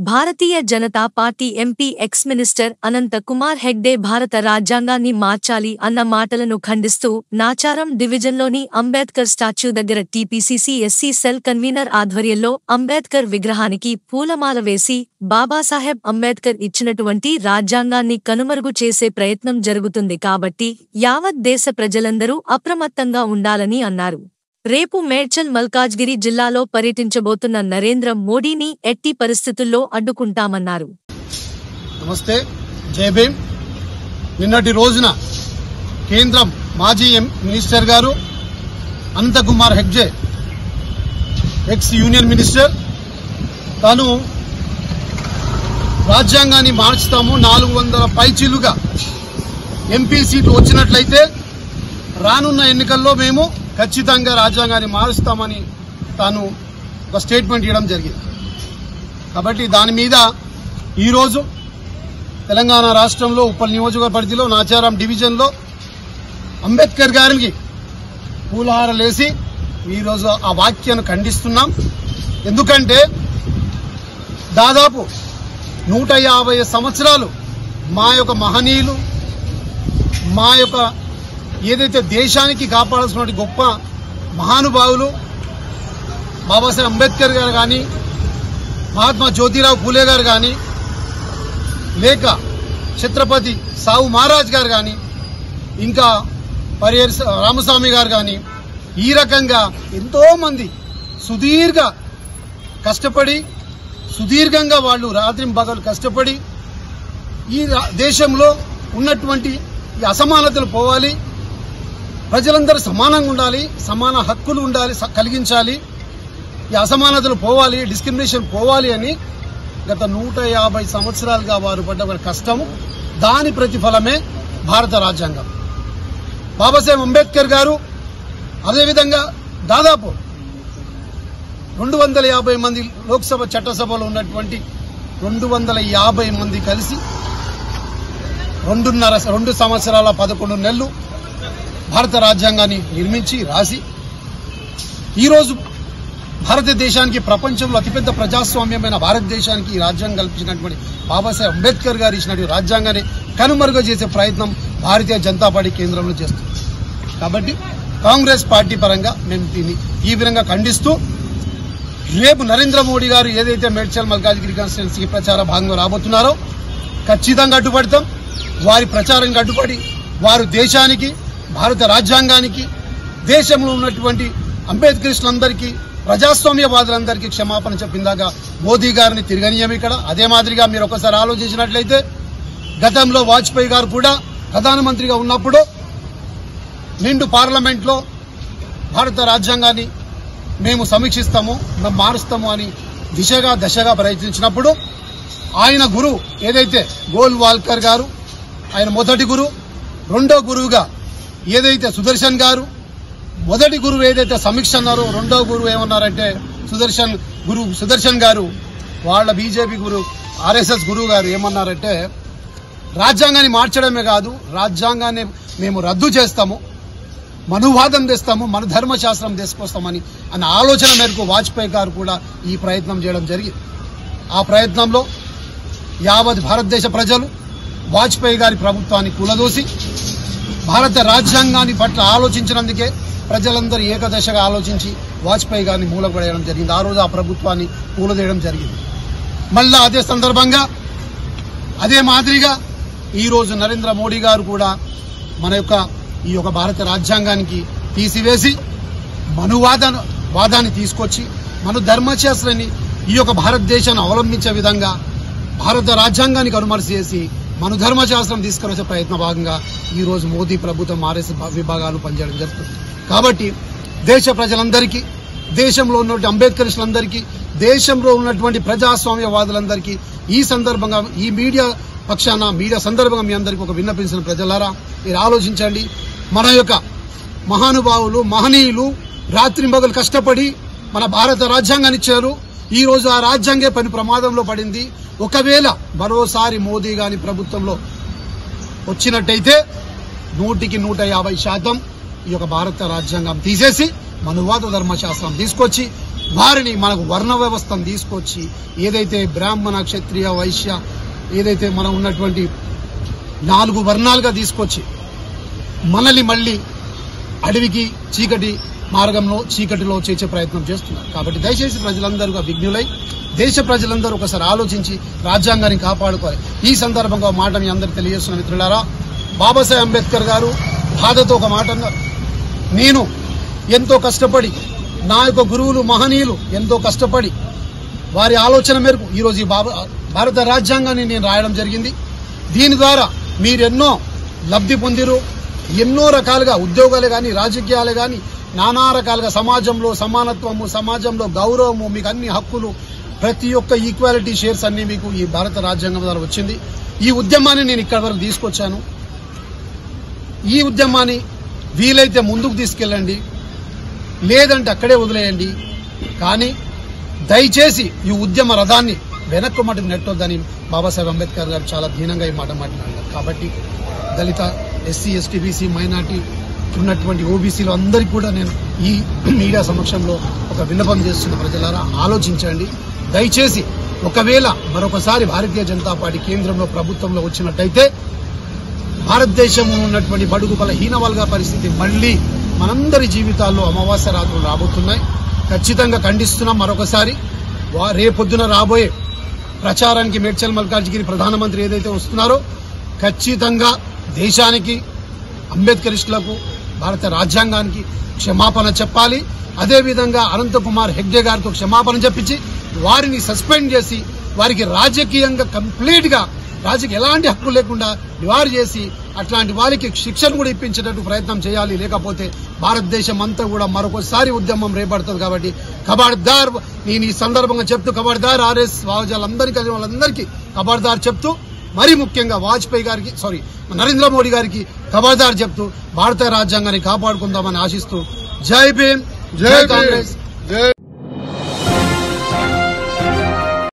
భారతీయ Janata Party MP ex minister Ananth Kumar Hegde Bharat రాజ్యాంగాన్ని మార్చాలి అన్న మాటలను ఖండిస్తూ నాచారం డివిజన్లోని అంబేద్కర్ స్టాచ్యూ దగ్గర టీపీసీసీ ఎస్సీ సెల్ కన్వీనర్ ఆధ్వర్యంలో అంబేద్కర్ విగ్రహానికి పూలమాల వేసి బాబాసాహెబ్ అంబేద్కర్ ఇచ్చినటువంటి రాజ్యాంగాన్ని కనుమరుగు చేసే ప్రయత్నం జరుగుతుంది కాబట్టి యావత్ దేశ ప్రజలందరూ అప్రమత్తంగా ఉండాలని అన్నారు. రేపు మేడ్చల్ మల్కాజ్గిరి జిల్లాలో పర్యటించబోతున్న నరేంద్ర మోడీని ఎట్టి పరిస్థితుల్లో అడ్డుకుంటామన్నారు. నమస్తే, జై భీమ్. నిన్నటి రోజున కేంద్రం మాజీ మినిస్టర్ గారు Ananth Kumar Hegde, ex union minister, తాను రాజ్యాంగాన్ని మార్చుతాము, 400 పైచిలుగా ఎంపీ సీట్లు వచ్చినట్లయితే రానున్న ఎన్నికల్లో మేము ఖచ్చితంగా రాజ్యాంగాన్ని మారుస్తామని తాను ఒక స్టేట్మెంట్ ఇవ్వడం జరిగింది. కాబట్టి దాని మీద ఈరోజు తెలంగాణ రాష్ట్రంలో ఉప్పల్ నియోజకవర్గ పరిధిలో నాచారం డివిజన్లో అంబేద్కర్ గారికి పూలహారలేసి ఈరోజు ఆ వాక్యాన్ని ఖండిస్తున్నాం. ఎందుకంటే దాదాపు 150 సంవత్సరాలు మా యొక్క మహనీయులు, మా యొక్క ఏదైతే దేశానికి కాపాడాల్సిన గొప్ప మహానుభావులు బాబాసాహెబ్ అంబేద్కర్ గారు కానీ, మహాత్మా జ్యోతిరావు పూలే గారు కానీ, లేక ఛత్రపతి సాహు మహారాజ్ గారు కానీ, ఇంకా పరిహర్ రామస్వామి గారు కానీ, ఈ రకంగా ఎంతోమంది సుదీర్ఘంగా వాళ్ళు రాత్రింబగలు కష్టపడి ఈ దేశంలో ఉన్నటువంటి ఈ అసమానతలు పోవాలి, ప్రజలందరూ సమానంగా ఉండాలి, సమాన హక్కులు ఉండాలి, కలిగించాలి, ఈ అసమానతలు పోవాలి, డిస్క్రిమినేషన్ పోవాలి అని గత 150 సంవత్సరాలుగా వారు పడ్డ ఒక కష్టము, దాని ప్రతిఫలమే భారత రాజ్యాంగం. బాబాసాహెబ్ అంబేద్కర్ గారు అదేవిధంగా దాదాపు 250 మంది లోక్సభ చట్టసభలో ఉన్నటువంటి 250 మంది కలిసి 2 సంవత్సరాల 11 నెలలు భారత రాజ్యాంగాన్ని నిర్మించి రాసి ఈరోజు భారతదేశానికి, ప్రపంచంలో అతిపెద్ద ప్రజాస్వామ్యమైన భారతదేశానికి ఈ రాజ్యాంగం కల్పించినటువంటి బాబాసాహెబ్ అంబేద్కర్ గారు ఇచ్చినటువంటి రాజ్యాంగాన్ని కనుమరుగు చేసే ప్రయత్నం భారతీయ జనతా పార్టీ కేంద్రంలో చేస్తుంది. కాబట్టి కాంగ్రెస్ పార్టీ పరంగా మేము దీన్ని ఈ విధంగా ఖండిస్తూ రేపు నరేంద్ర మోడీ గారు ఏదైతే మేడ్చల్ మల్కాజ్గిరి కాన్స్టిట్యున్సీకి ప్రచార భాగంగా రాబోతున్నారో ఖచ్చితంగా అడ్డుపడతాం. వారి ప్రచారానికి అడ్డుపడి వారు దేశానికి, భారత రాజ్యాంగానికి, దేశంలో ఉన్నటువంటి అంబేద్కరిస్టులందరికీ, ప్రజాస్వామ్యవాదులందరికీ క్షమాపణ చెప్పిందాక మోదీ గారిని తిరగనీయం. ఇక్కడ అదే మాదిరిగా మీరు ఒకసారి ఆలోచించినట్లయితే గతంలో వాజ్పేయి గారు కూడా ప్రధానమంత్రిగా ఉన్నప్పుడు నిండు పార్లమెంట్లో భారత రాజ్యాంగాన్ని మేము సమీక్షిస్తాము, మేము మారుస్తాము అని దశగా ప్రయత్నించినప్పుడు ఆయన గురువు ఏదైతే గోల్వాల్కర్ గారు, ఆయన మొదటి గురువు, రెండో గురువుగా ఏదైతే సుదర్శన్ గారు, మొదటి గురువు ఏదైతే సమీక్ష అన్నారో రెండో గురువు ఏమన్నారంటే సుదర్శన్ గారు, వాళ్ళ బీజేపీ గురువు ఆర్ఎస్ఎస్ గురువు గారు ఏమన్నారంటే రాజ్యాంగాన్ని మార్చడమే కాదు, రాజ్యాంగాన్ని మేము రద్దు చేస్తాము, మనువాదం తెస్తాము, మన ధర్మశాస్త్రం తీసుకొస్తామని అన్న ఆలోచన మేరకు వాజ్పేయి గారు కూడా ఈ ప్రయత్నం చేయడం జరిగింది. ఆ ప్రయత్నంలో యావత్ భారతదేశ ప్రజలు వాజ్పేయి గారి ప్రభుత్వాన్ని కూలదోసి భారత రాజ్యాంగాన్ని పట్ల ఆలోచించినందుకే ప్రజలందరూ ఏకదశగా ఆలోచించి వాజ్పేయి గారిని మూలపడేయడం జరిగింది. ఆ రోజు ఆ ప్రభుత్వాన్ని కూలదేయడం జరిగింది. మళ్ళా అదే సందర్భంగా అదే మాదిరిగా ఈరోజు నరేంద్ర మోడీ గారు కూడా మన యొక్క ఈ యొక్క భారత రాజ్యాంగానికి తీసివేసి వాదాన్ని తీసుకొచ్చి మన ధర్మశాస్త్రాన్ని ఈ యొక్క భారతదేశాన్ని అవలంబించే విధంగా భారత రాజ్యాంగాన్ని కనుమరుగు చేసి మన ధర్మశాస్త్రం తీసుకువచ్చే ప్రయత్న భాగంగా ఈరోజు మోదీ ప్రభుత్వం ఆర్ఎస్ఎస్ విభాగాలు పనిచేయడం జరుగుతుంది. కాబట్టి దేశ ప్రజలందరికీ, దేశంలో ఉన్నటువంటి అంబేద్కరిస్టులందరికీ, దేశంలో ఉన్నటువంటి ప్రజాస్వామ్యవాదులందరికీ ఈ సందర్భంగా ఈ మీడియా సందర్భంగా మీ అందరికీ ఒక విన్నపించిన ప్రజలారా, మీరు ఆలోచించండి. మన యొక్క మహానుభావులు, మహనీయులు రాత్రింబగలు కష్టపడి మన భారత రాజ్యాంగాన్ని ఇచ్చారు. ఈ రోజు ఆ రాజ్యాంగే పని ప్రమాదంలో పడింది. ఒకవేళ మరోసారి మోదీ గారి ప్రభుత్వంలో వచ్చినట్టయితే 100% ఈ యొక్క భారత రాజ్యాంగం తీసేసి మనువాద ధర్మశాస్త్రం తీసుకొచ్చి వారిని మనకు వర్ణ వ్యవస్థను తీసుకొచ్చి ఏదైతే బ్రాహ్మణ క్షత్రియ వైశ్య ఏదైతే మనం ఉన్నటువంటి 4 వర్ణాలుగా తీసుకొచ్చి మనల్ని మళ్ళీ అడవికి చీకటి మార్గంలో చీకటిలో చేసే ప్రయత్నం చేస్తున్నారు. కాబట్టి దయచేసి ప్రజలందరూ విజ్ఞులై దేశ ప్రజలందరూ ఒకసారి ఆలోచించి రాజ్యాంగాన్ని కాపాడుకోవాలి. ఈ సందర్భంగా ఒక మాట మీ అందరికి తెలియజేస్తున్న మిత్రులారా, బాబాసాహెబ్ అంబేద్కర్ గారు బాధతో ఒక మాట అన్నారు. నేను ఎంతో కష్టపడి నా యొక్క గురువులు మహనీయులు ఎంతో కష్టపడి వారి ఆలోచన మేరకు ఈరోజు ఈ భారత రాజ్యాంగాన్ని నేను రాయడం జరిగింది. దీని ద్వారా మీరెన్నో లబ్ధి పొందిరు. ఎన్నో రకాలుగా ఉద్యోగాలే కానీ రాజకీయాలే కానీ నానా రకాలుగా సమాజంలో సమానత్వము, సమాజంలో గౌరవము, మీకు అన్ని హక్కులు, ప్రతి ఒక్క ఈక్వాలిటీ షేర్స్ అన్ని మీకు ఈ భారత రాజ్యాంగం ద్వారా వచ్చింది. ఈ ఉద్యమాన్ని నేను ఇక్కడి వరకు తీసుకొచ్చాను. ఈ ఉద్యమాన్ని వీలైతే ముందుకు తీసుకెళ్ళండి, లేదంటే అక్కడే వదిలేయండి. కానీ దయచేసి ఈ ఉద్యమ రథాన్ని వెనక్కు మటుకు నెట్టొద్దని బాబాసాహెబ్ అంబేద్కర్ గారు చాలా దీనంగా ఈ మాట మాట్లాడారు. కాబట్టి దళిత, ఎస్సీ, ఎస్టీ, బీసీ, మైనార్టీ ఉన్నటువంటి ఓబీసీలు అందరికీ కూడా నేను ఈ మీడియా సమక్షంలో ఒక విన్నపం చేస్తున్న ప్రజలారా ఆలోచించండి. దయచేసి ఒకవేళ మరొకసారి భారతీయ జనతా పార్టీ కేంద్రంలో ప్రభుత్వంలో వచ్చినట్టయితే భారతదేశంలో ఉన్నటువంటి బడుగు బలహీన వర్గాల పరిస్థితి మళ్లీ మనందరి జీవితాల్లో అమావాస్య రాత్రులు రాబోతున్నాయి. ఖచ్చితంగా ఖండిస్తున్నాం. మరొకసారి రేపొద్దున రాబోయే ప్రచారానికి మేడ్చల్ మల్కాజ్గిరి ప్రధానమంత్రి ఏదైతే వస్తున్నారో ఖచ్చితంగా దేశానికి, అంబేద్కరిస్టులకు, భారత రాజ్యాంగానికి క్షమాపణ చెప్పాలి. అదేవిధంగా అనంతకుమార్ హెగ్డే గారితో క్షమాపణ చెప్పించి వారిని సస్పెండ్ చేసి వారికి రాజకీయంగా కంప్లీట్ గా ఎలాంటి హక్కు లేకుండా నివారణ చేసి అట్లాంటి వారికి శిక్షను కూడా ఇప్పించేటట్టు ప్రయత్నం చేయాలి. లేకపోతే భారతదేశం అంతా కూడా మరొకసారి ఉద్యమం రేపడుతుంది. కాబట్టి ఖబర్దార్, నేను ఈ సందర్భంగా చెప్తూ ఖబర్దార్ ఆర్ఎస్ వాళ్ళందరికీ ఖబర్దార్ చెప్తూ, మరీ ముఖ్యంగా వాజ్పేయి గారికి నరేంద్ర మోడీ గారికి ఖబర్దార్ చెప్తూ భారత రాజ్యాంగాన్ని కాపాడుకుందామని ఆశిస్తూ జై భీమ్, జై కాంగ్రెస్.